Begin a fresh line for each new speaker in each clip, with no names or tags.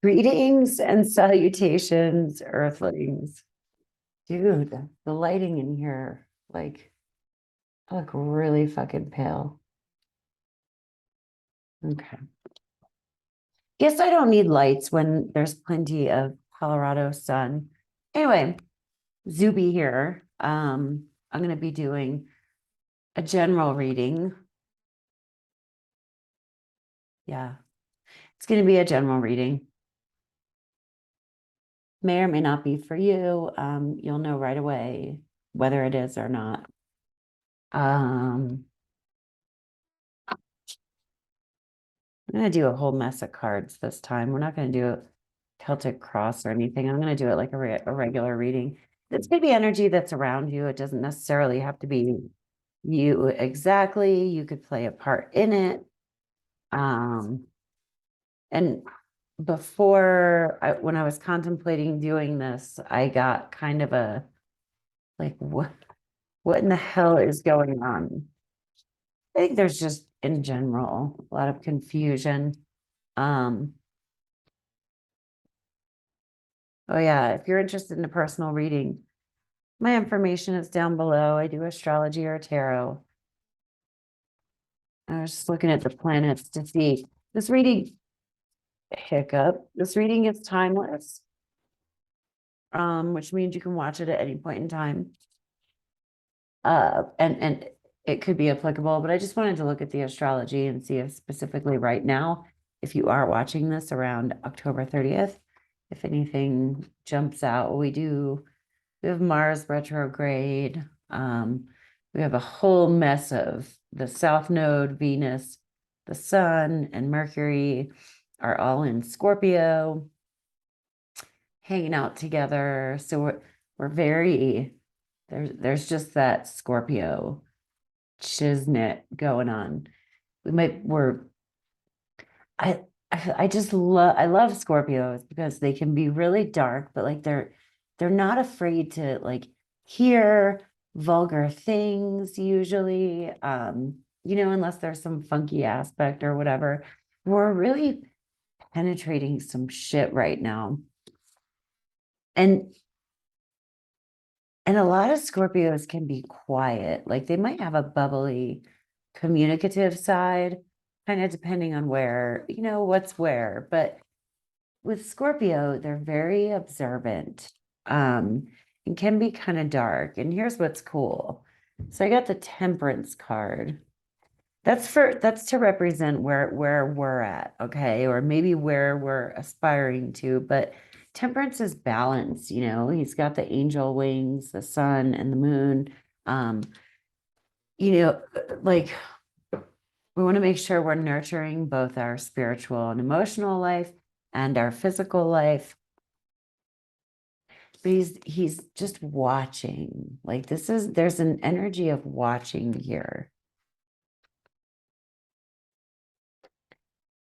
Greetings and salutations, Earthlings. Dude, the lighting in here, like, I look really fucking pale. Okay. Guess I don't need lights when there's plenty of Colorado sun. Anyway, Zube here. I'm gonna be doing a general reading. Yeah, it's gonna be a general reading. May or may not be for you. You'll know right away whether it is or not. I'm going to do a whole mess of cards this time. We're not going to do a Celtic cross or anything. I'm going to do it like a regular reading. It's going to be energy that's around you. It doesn't necessarily have to be you exactly. You could play a part in it. And when I was contemplating doing this, I got kind of a, like, what in the hell is going on? I think there's just, in general, a lot of confusion. Oh yeah, if you're interested in a personal reading, my information is down below. I do astrology or tarot. I was just looking at the planets to see this reading. This reading is timeless, which means you can watch it at any point in time. And it could be applicable, but I just wanted to look at the astrology and see if specifically right now, if you are watching this around October 30th, if anything jumps out. We have Mars retrograde. We have a whole mess of the South Node, Venus, the Sun, and Mercury are all in Scorpio, hanging out together. So we're very there's just that Scorpio chisnet going on. I I love Scorpios because they can be really dark, but like they're not afraid to like hear vulgar things usually. Unless there's some funky aspect or whatever. We're really penetrating some shit right now. And a lot of Scorpios can be quiet. Like they might have a bubbly, communicative side, kind of depending on where, what's where. But with Scorpio, they're very observant, and can be kind of dark. And here's what's cool. So I got the Temperance card. That's to represent where we're at, okay, or maybe where we're aspiring to. But Temperance is balance, he's got the angel wings, the sun and the moon. You know, like we want to make sure we're nurturing both our spiritual and emotional life and our physical life. But he's just watching. Like there's an energy of watching here.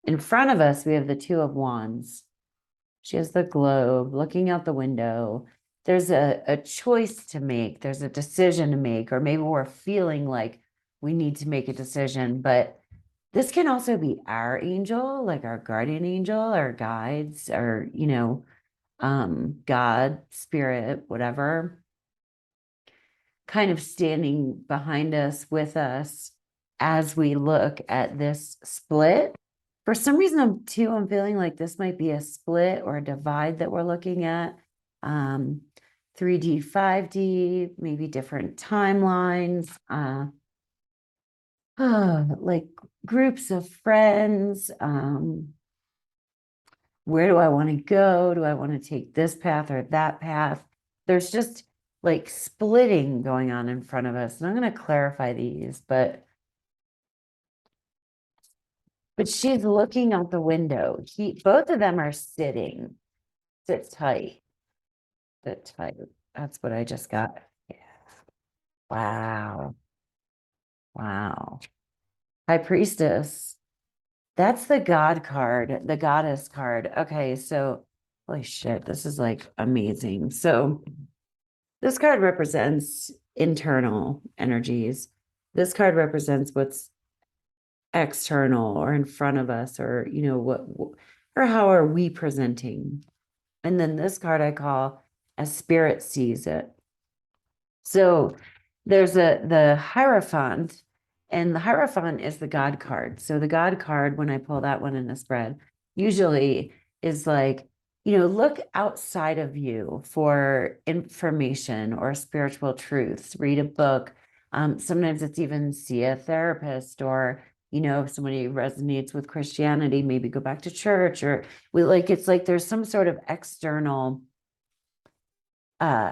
In front of us, we have the Two of Wands. She has the globe looking out the window. There's a choice to make. There's a decision to make, or maybe we're feeling like we need to make a decision. But this can also be our angel, like our guardian angel, our guides, or, God, spirit, whatever, kind of standing behind us, with us as we look at this split. For some reason, I'm feeling like this might be a split or a divide that we're looking at. 3D, 5D, maybe different timelines, like groups of friends. Where do I want to go? Do I want to take this path or that path? There's just like splitting going on in front of us. And I'm going to clarify these, but she's looking out the window. Both of them are sitting. Sit tight. Sit tight. That's what I just got. Yeah. Wow. Wow. High Priestess. That's the God card, the Goddess card. Okay, so holy shit, this is like amazing. So this card represents internal energies. This card represents what's external or in front of us, or what or how are we presenting? And then this card I call as spirit sees it. So there's the Hierophant, and the Hierophant is the God card. So the God card, when I pull that one in the spread, usually is like, look outside of you for information or spiritual truths, read a book. Sometimes it's even see a therapist, or, if somebody resonates with Christianity, maybe go back to church, or it's like there's some sort of external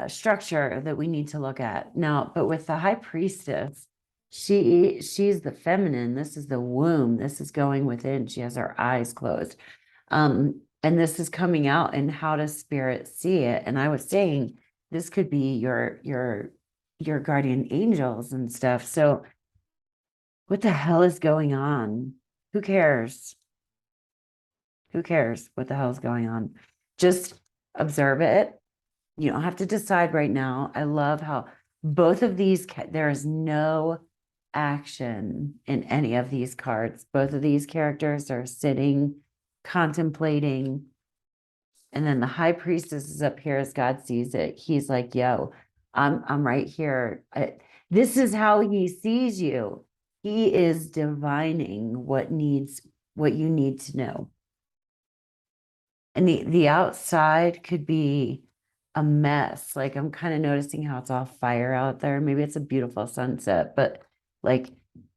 structure that we need to look at now. But with the high priestess, she's the feminine. This is the womb. This is going within. She has her eyes closed. And this is coming out, and how does spirit see it? And I was saying this could be your guardian angels and stuff. So what the hell is going on? Who cares? Who cares what the hell is going on? Just observe it. You don't have to decide right now. I love how both of these, there is no action in any of these cards. Both of these characters are sitting, contemplating. And then the high priestess is up here as God sees it. He's like, yo, I'm right here. This is how he sees you. He is divining what you need to know. And the outside could be a mess. Like, I'm kind of noticing how it's all fire out there. Maybe it's a beautiful sunset, but like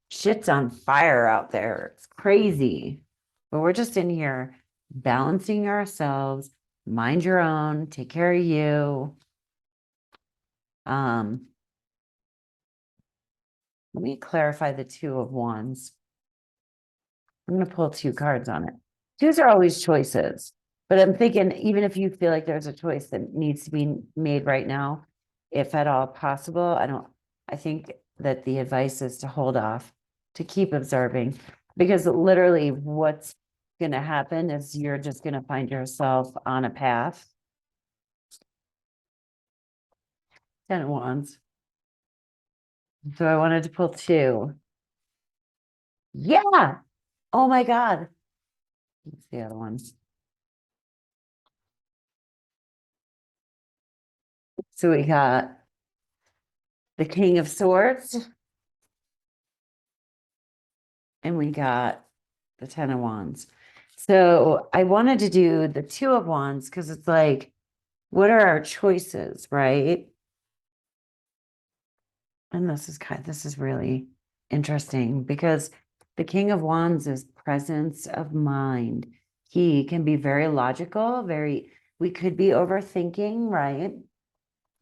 shit's on fire out there. It's crazy. But we're just in here balancing ourselves. Mind your own, take care of you. Let me clarify the Two of Wands. I'm going to pull two cards on it. Twos are always choices, but I'm thinking, even if you feel like there's a choice that needs to be made right now, if at all possible, I think that the advice is to hold off, to keep observing, because literally what's going to happen is you're just going to find yourself on a path. Ten of Wands. So I wanted to pull two. Yeah. Oh my God. What's the other one? So we got the King of Swords, and we got the Ten of Wands. So I wanted to do the Two of Wands because it's like, what are our choices, right? And this is really interesting because the King of Wands is presence of mind. He can be very logical, we could be overthinking, right?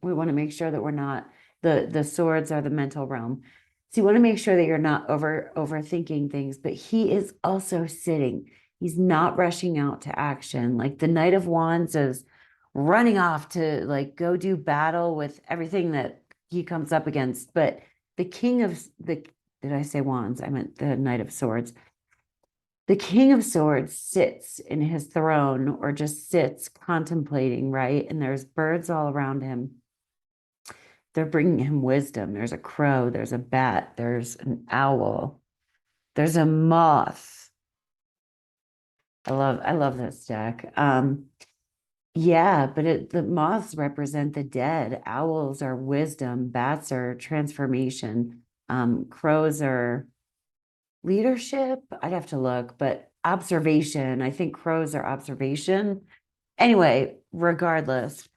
We want to make sure that we're not, the swords are the mental realm. So you want to make sure that you're not overthinking things, but he is also sitting. He's not rushing out to action. Like the Knight of Wands is running off to like go do battle with everything that he comes up against. But the did I say Wands? I meant the Knight of Swords. The King of Swords sits in his throne, or just sits contemplating, right? And there's birds all around him. They're bringing him wisdom. There's a crow, there's a bat, there's an owl, there's a moth. I love this deck. Yeah, but the moths represent the dead. Owls are wisdom, bats are transformation, crows are leadership. I'd have to look, but observation. I think crows are observation. Anyway, regardless,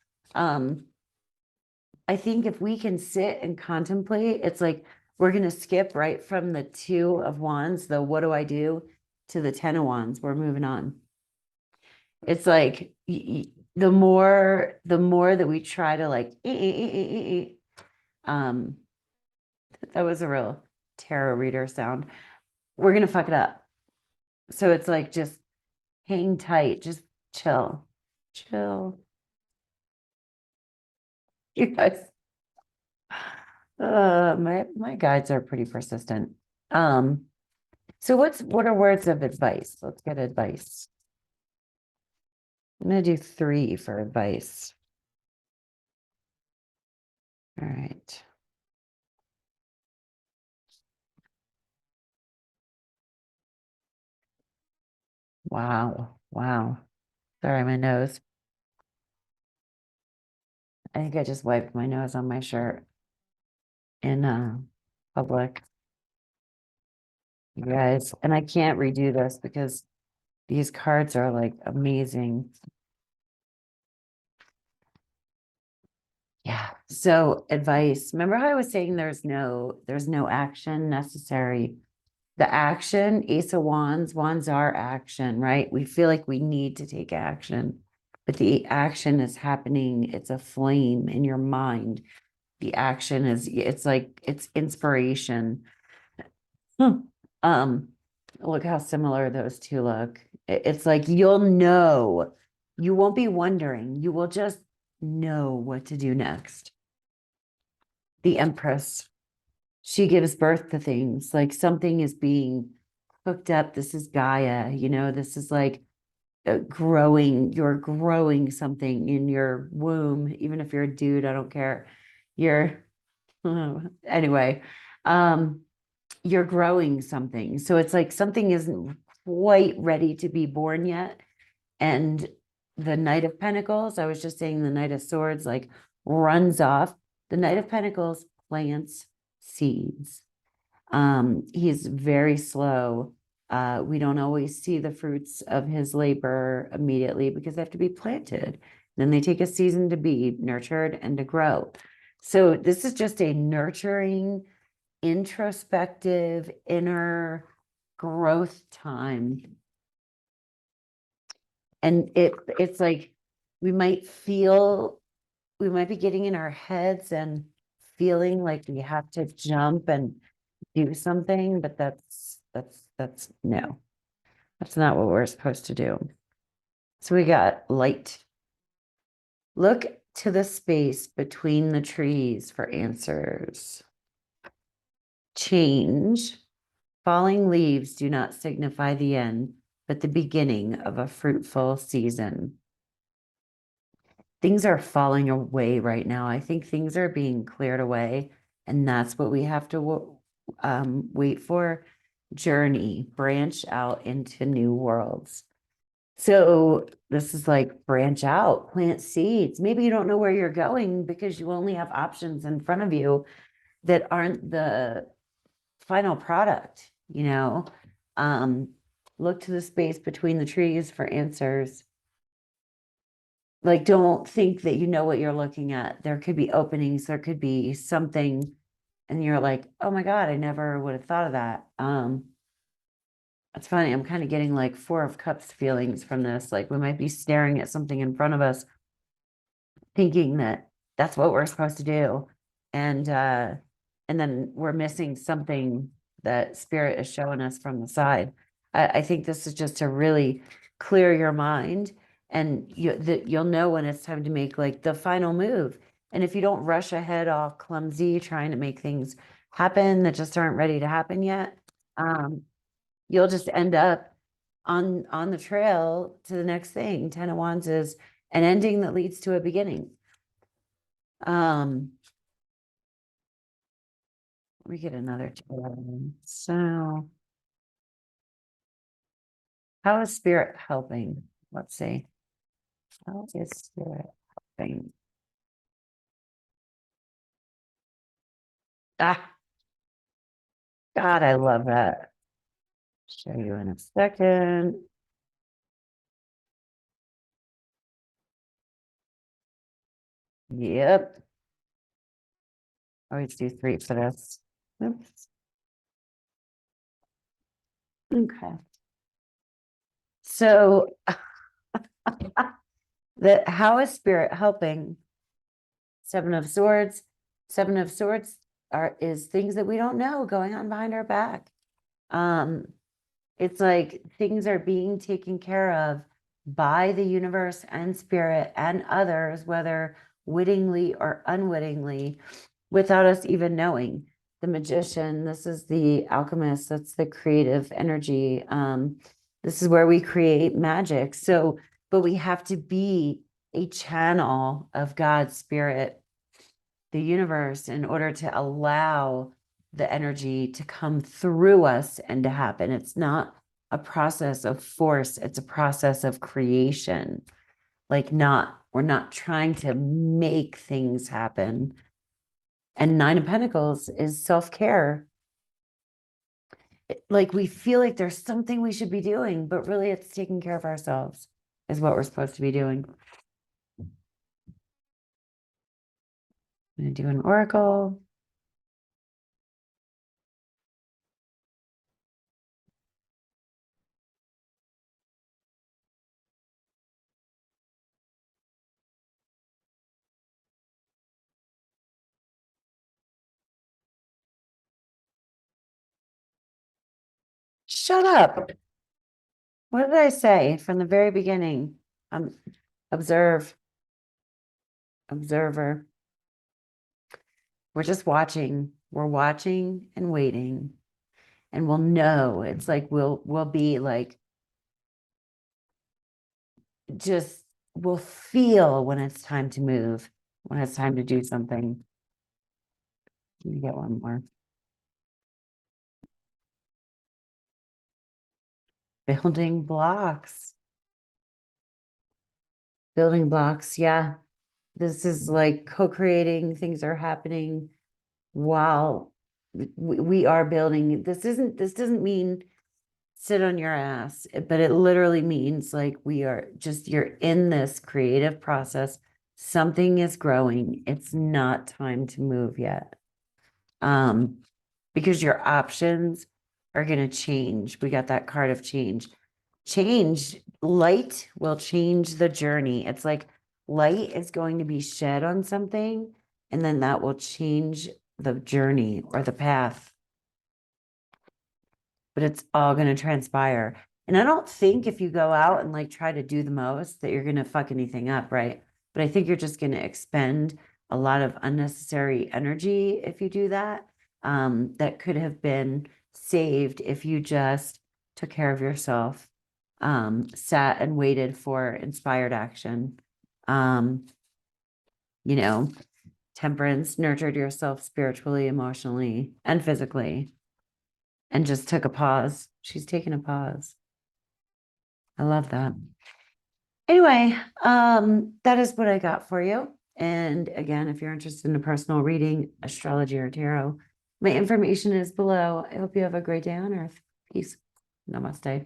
I think if we can sit and contemplate, it's like we're going to skip right from the Two of Wands, the what do I do, to the Ten of Wands. We're moving on. It's like the more that we try to like, that was a real tarot reader sound. We're going to fuck it up. So it's like, just hang tight, just chill, chill. You guys, my guides are pretty persistent. So what are words of advice? Let's get advice. I'm gonna do 3 for advice. All right. Wow. Wow. Sorry, my nose. I think I just wiped my nose on my shirt in public. You guys, and I can't redo this because these cards are like amazing. Yeah. So advice. Remember how I was saying there's no action necessary. The action, Ace of Wands, wands are action, right? We feel like we need to take action, but the action is happening. It's a flame in your mind. The action is, it's like, it's inspiration. Um, look how similar those two look. It's like, you'll know, you won't be wondering, you will just know what to do next. The Empress, she gives birth to things, like something is being hooked up. This is Gaia, this is like growing, you're growing something in your womb, even if you're a dude, I don't care. You're, anyway, you're growing something. So it's like something isn't quite ready to be born yet. And the Knight of Pentacles, I was just saying the Knight of Swords, like runs off. The Knight of Pentacles plants seeds. He's very slow. We don't always see the fruits of his labor immediately because they have to be planted. Then they take a season to be nurtured and to grow. So this is just a nurturing, introspective, inner growth time. And it's like we might be getting in our heads and feeling like we have to jump and do something, but that's no, that's not what we're supposed to do. So we got light. Look to the space between the trees for answers. Change. Falling leaves do not signify the end, but the beginning of a fruitful season. Things are falling away right now. I think things are being cleared away, and that's what we have to wait for. Journey, branch out into new worlds. So this is like branch out, plant seeds. Maybe you don't know where you're going because you only have options in front of you that aren't the final product, look to the space between the trees for answers. Like, don't think that you know what you're looking at. There could be openings, there could be something, and you're like, oh my God, I never would have thought of that. It's funny, I'm kind of getting like Four of Cups feelings from this. Like we might be staring at something in front of us, thinking that that's what we're supposed to do. And then we're missing something that spirit is showing us from the side. I think this is just to really clear your mind, and you'll know when it's time to make like the final move. And if you don't rush ahead all clumsy trying to make things happen that just aren't ready to happen yet, you'll just end up on the trail to the next thing. 10 of Wands is an ending that leads to a beginning. We get another two. So how is spirit helping? Let's see. How is spirit helping? Ah, God, I love that. Show you in a second. Yep. Always do 3 for this. Oops. Okay. So how is spirit helping? 7 of Swords. 7 of Swords is things that we don't know going on behind our back. It's like things are being taken care of by the universe and spirit and others, whether wittingly or unwittingly, without us even knowing. The Magician, this is the Alchemist, that's the creative energy. This is where we create magic. So, but we have to be a channel of God's spirit, the universe, in order to allow the energy to come through us and to happen. It's not a process of force. It's a process of creation. Like we're not trying to make things happen. And Nine of Pentacles is self-care. Like we feel like there's something we should be doing, but really it's taking care of ourselves is what we're supposed to be doing. I'm going to do an oracle. Shut up. What did I say from the very beginning? Observe, observer. We're just watching. We're watching and waiting. And we'll know. It's like we'll be like just we'll feel when it's time to move, when it's time to do something. Let me get one more. Building blocks. Building blocks, yeah. This is like co-creating, things are happening while we are building. This doesn't mean sit on your ass, but it literally means like you're in this creative process. Something is growing. It's not time to move yet. Because your options are going to change. We got that card of change. Light will change the journey. It's like light is going to be shed on something, and then that will change the journey or the path. But it's all going to transpire. And I don't think if you go out and like try to do the most that you're going to fuck anything up, right? But I think you're just going to expend a lot of unnecessary energy if you do that. That could have been saved if you just took care of yourself, sat and waited for inspired action. You know, temperance, nurtured yourself spiritually, emotionally, and physically, and just took a pause. She's taking a pause. I love that. Anyway, that is what I got for you. And again, if you're interested in a personal reading, astrology or tarot, my information is below. I hope you have a great day on earth. Peace. Namaste.